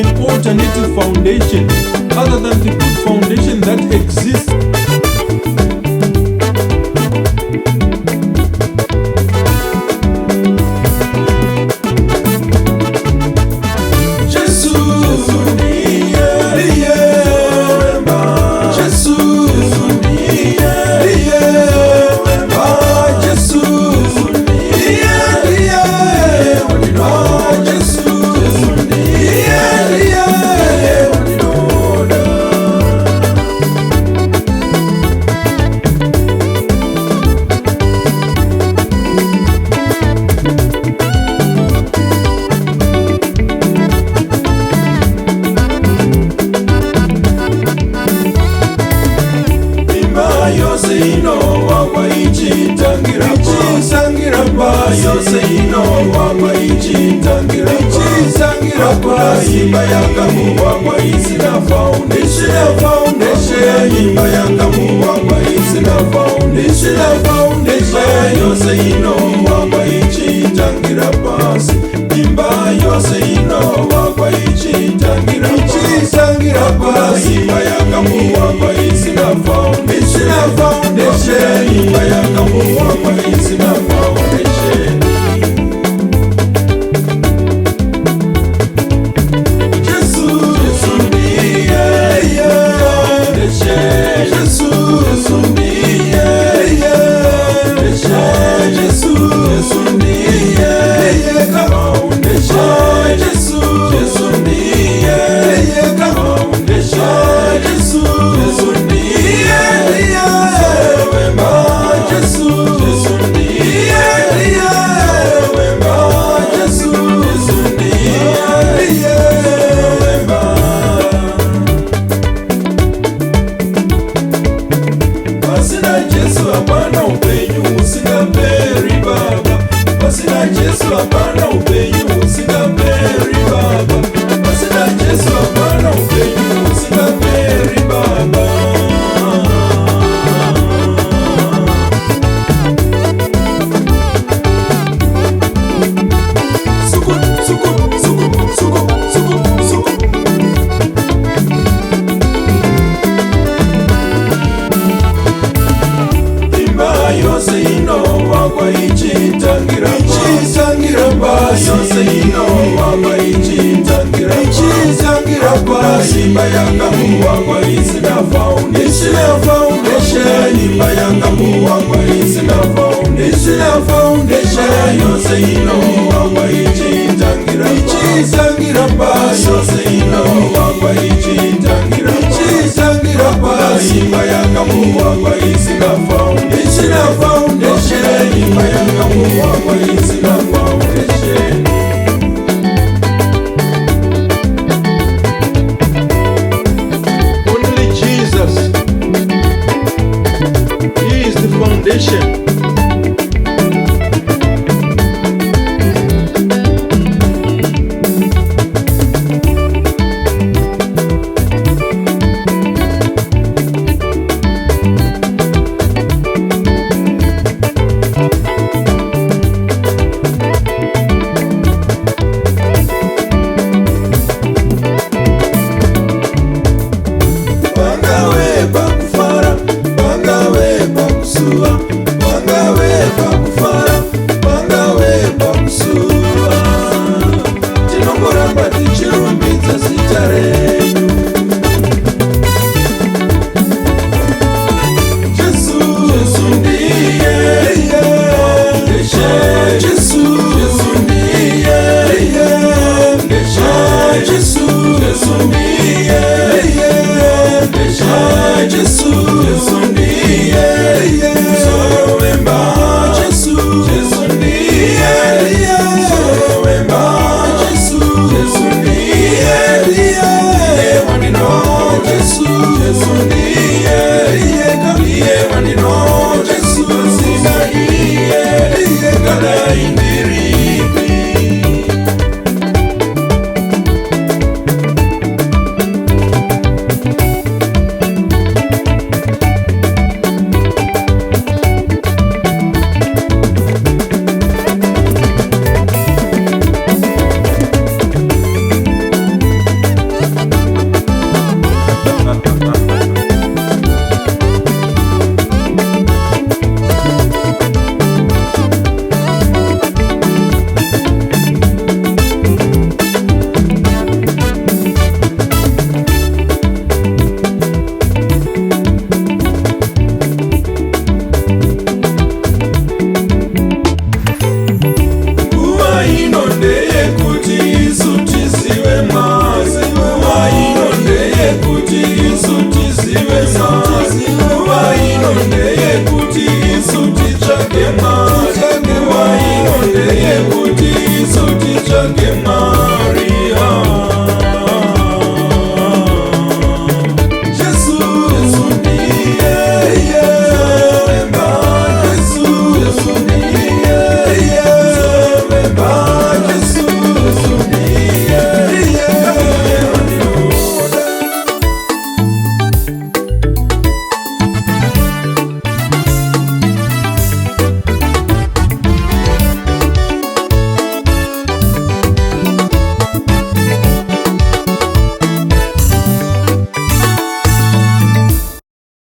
an alternative foundation other than the good foundation that exists. Imba yanga muwangwa isina foundation. Imba yanga muwangwa isina foundation. Yose ino wangwa ichitangira pasi. Imba yose ino wangwa ichitangira pasi. Imba yanga muwangwa isina foundation. Imba yanga muwangwa isina foundation. Imba yanga muwangwa isina foundation. Imba yanga muwangwa isina foundation. Yose ino wangwa ichitangira pasi. Yose ino wangwa ichitangira pasi. Imba yanga muwangwa isina foundation. Imba yanga muwangwa isina foundation.